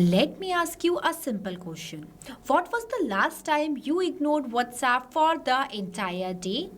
Let me ask you a simple question. What was the last time you ignored WhatsApp for the entire day?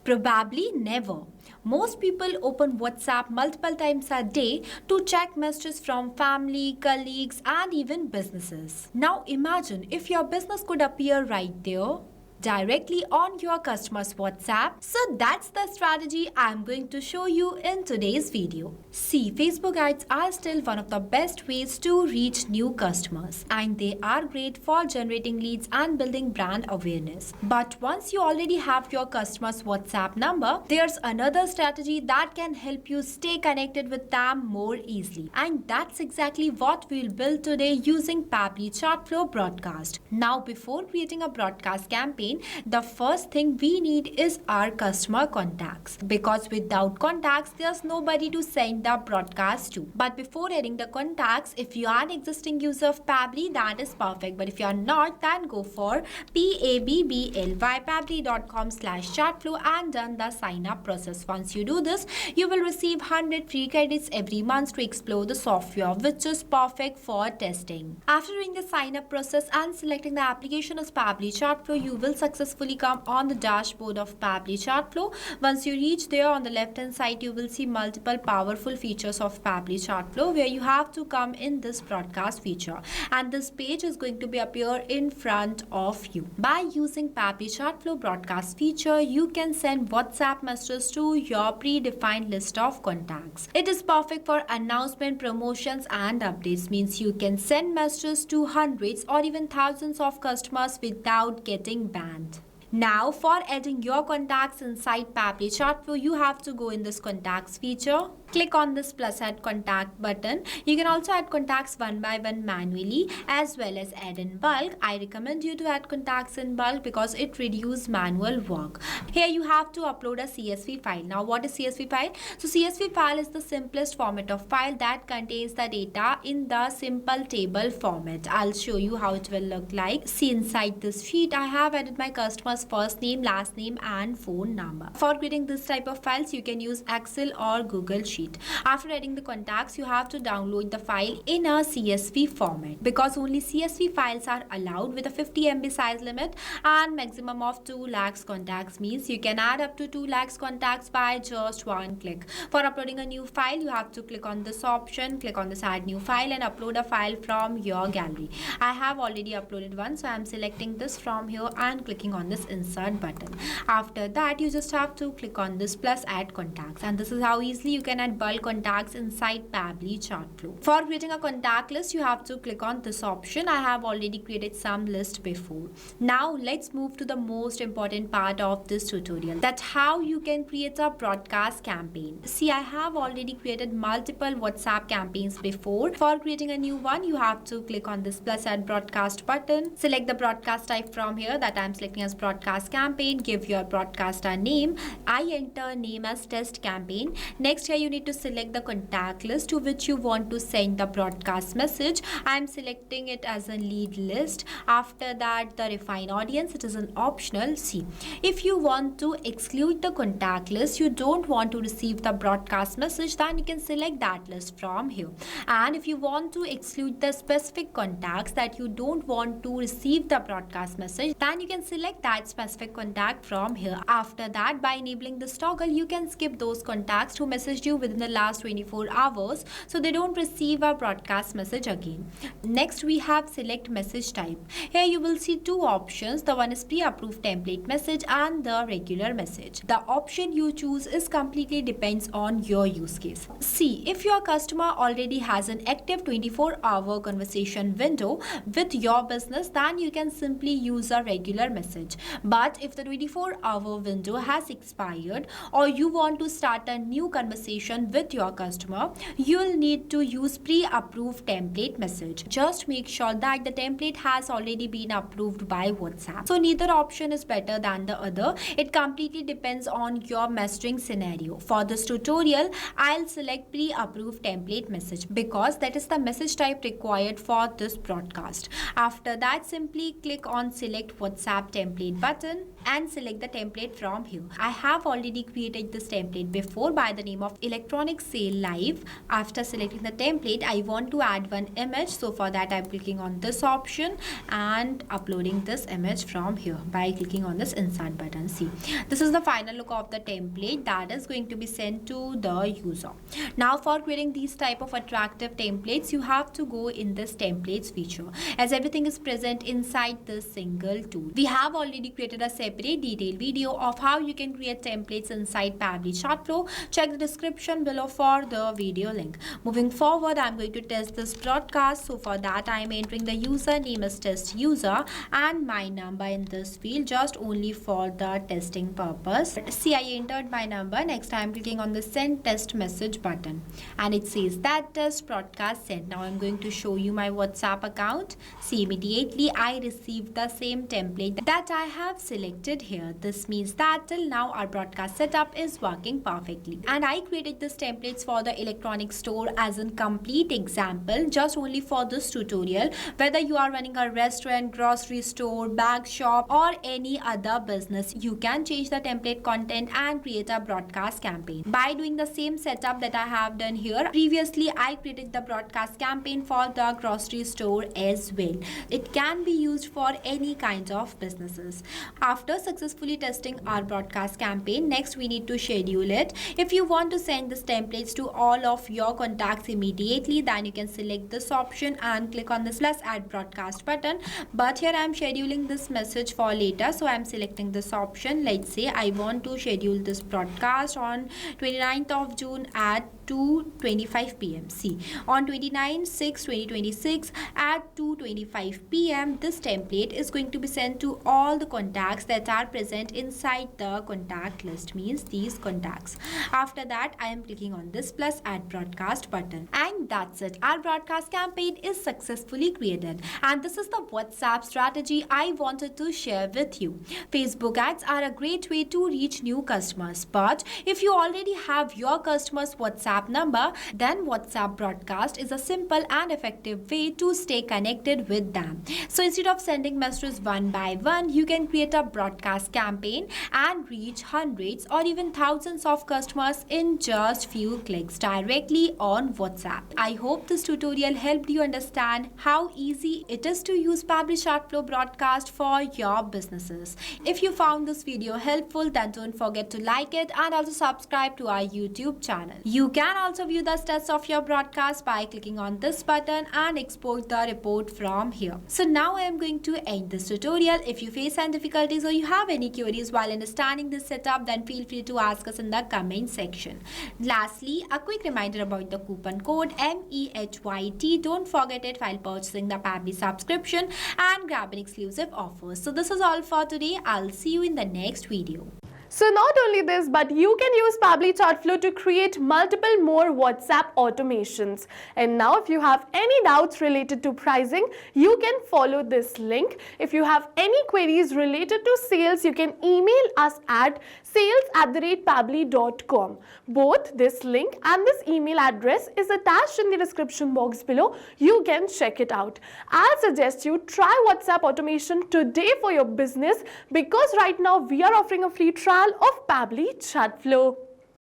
Probably never. Most people open WhatsApp multiple times a day to check messages from family, colleagues, and even businesses. Now imagine if your business could appear right there directly on your customer's WhatsApp. So that's the strategy I'm going to show you in today's video. See, Facebook ads are still one of the best ways to reach new customers, and they are great for generating leads and building brand awareness. But once you already have your customer's WhatsApp number, there's another strategy that can help you stay connected with them more easily. And that's exactly what we'll build today using Pabbly Chatflow broadcast. Now, before creating a broadcast campaign, the first thing we need is our customer contacts, because without contacts there's nobody to send the broadcast to. But before adding the contacts, if you are an existing user of Pabbly, that is perfect, but if you are not, then go for pabbly.com/chatflow and done the sign up process. Once you do this, you will receive 100 free credits every month to explore the software, which is perfect for testing. After doing the sign up process and selecting the application as Pabbly Chatflow, you will successfully come on the dashboard of Pabbly Chatflow. Once you reach there, on the left hand side you will see multiple powerful features of Pabbly Chatflow, where you have to come in this broadcast feature, and this page is going to be appear in front of you. By using Pabbly Chatflow broadcast feature, you can send WhatsApp messages to your predefined list of contacts. It is perfect for announcement, promotions and updates. Means you can send messages to hundreds or even thousands of customers without getting banned. Now, for adding your contacts inside Pabbly Chatflow, you have to go in this contacts feature. Click on this plus add contact button. You can also add contacts one by one manually as well as add in bulk. I recommend you to add contacts in bulk because it reduces manual work. Here you have to upload a CSV file. Now, what is CSV file? So CSV file is the simplest format of file that contains the data in the simple table format. I'll show you how it will look like. See, inside this sheet, I have added my customer's first name, last name and phone number. For creating this type of files, you can use Excel or Google Sheet. After adding the contacts, you have to download the file in a CSV format, because only CSV files are allowed with a 50 MB size limit and maximum of 2 lakhs contacts. Means you can add up to 2 lakhs contacts by just one click. For uploading a new file, you have to click on this option, click on this add new file and upload a file from your gallery. I have already uploaded one, so I am selecting this from here and clicking on this insert button. After that, you just have to click on this plus add contacts, and this is how easily you can add bulk contacts inside Pabbly Chatflow. For creating a contact list, you have to click on this option. I have already created some list before. Now let's move to the most important part of this tutorial, that how you can create a broadcast campaign. See, I have already created multiple WhatsApp campaigns before. For creating a new one, you have to click on this plus add broadcast button. Select the broadcast type from here, that I am selecting as broadcast campaign. Give your broadcast a name. I enter name as test campaign. Next, here you need to select the contact list to which you want to send the broadcast message. I am selecting it as a lead list. After that, the refine audience, it is an optional. See, if you want to exclude the contact list, you don't want to receive the broadcast message, then you can select that list from here. And if you want to exclude the specific contacts that you don't want to receive the broadcast message, then you can select that specific contact from here. After that, by enabling this toggle, you can skip those contacts who messaged you within the last 24 hours, so they don't receive a broadcast message again. Next, we have select message type. Here you will see two options. The one is pre-approved template message and the regular message. The option you choose is completely depends on your use case. See, if your customer already has an active 24-hour conversation window with your business, then you can simply use a regular message. But if the 24-hour window has expired or you want to start a new conversation with your customer, you'll need to use pre-approved template message. Just make sure that the template has already been approved by WhatsApp. So neither option is better than the other. It completely depends on your messaging scenario. For this tutorial, I'll select pre-approved template message because that is the message type required for this broadcast. After that, simply click on select WhatsApp template button and select the template from here. I have already created this template before by the name of electronic sale live. After selecting the template, I want to add one image. So for that, I'm clicking on this option and uploading this image from here by clicking on this insert button. See, this is the final look of the template that is going to be sent to the user. Now for creating these type of attractive templates, you have to go in this templates feature, as everything is present inside this single tool. We have already created a separate detailed video of how you can create templates inside Pabbly Chatflow. Check the description below for the video link. Moving forward, I'm going to test this broadcast. So for that, I'm entering the username as test user and my number in this field, just only for the testing purpose. See, I entered my number. Next, I'm clicking on the send test message button and it says that test broadcast sent. Now I'm going to show you my WhatsApp account. See, immediately I received the same template that I have selected here. This means that till now our broadcast setup is working perfectly. And I created this templates for the electronic store as a complete example, just only for this tutorial. Whether you are running a restaurant, grocery store, bag shop or any other business, you can change the template content and create a broadcast campaign by doing the same setup that I have done here. Previously, I created the broadcast campaign for the grocery store as well. It can be used for any kind of businesses. After successfully testing our broadcast campaign, next we need to schedule it. If you want to send this templates to all of your contacts immediately, then you can select this option and click on this plus add broadcast button. But here I am scheduling this message for later, so I am selecting this option. Let's say I want to schedule this broadcast on 29th of June at 2:25 p.m. See, on 29/6/2026 at 2:25 p.m. this template is going to be sent to all the contacts that are present inside the contact list, means these contacts. After that, I am clicking on this plus add broadcast button and that's it. Our broadcast campaign is successfully created, and this is the WhatsApp strategy I wanted to share with you. Facebook ads are a great way to reach new customers, but if you already have your customers' WhatsApp number, then WhatsApp broadcast is a simple and effective way to stay connected with them. So instead of sending messages one by one, you can create a broadcast campaign and reach hundreds or even thousands of customers in just few clicks directly on WhatsApp. I hope this tutorial helped you understand how easy it is to use Pabbly Chatflow broadcast for your businesses. If you found this video helpful, then don't forget to like it and also subscribe to our YouTube channel. You can also view the stats of your broadcast by clicking on this button and export the report from here. So now I am going to end this tutorial. If you face any difficulties or you have any queries while understanding this setup, then feel free to ask us in the comment section. Lastly, a quick reminder about the coupon code MEHYT. Don't forget it while purchasing the Pabbly subscription and grab an exclusive offer. So this is all for today. I'll see you in the next video. So not only this, but you can use Pabbly Chatflow to create multiple more WhatsApp automations. And now if you have any doubts related to pricing, you can follow this link. If you have any queries related to sales, you can email us at sales@pabbly.com. Both this link and this email address is attached in the description box below. You can check it out. I'll suggest you try WhatsApp automation today for your business, because right now we are offering a free trial of Pabbly Chatflow.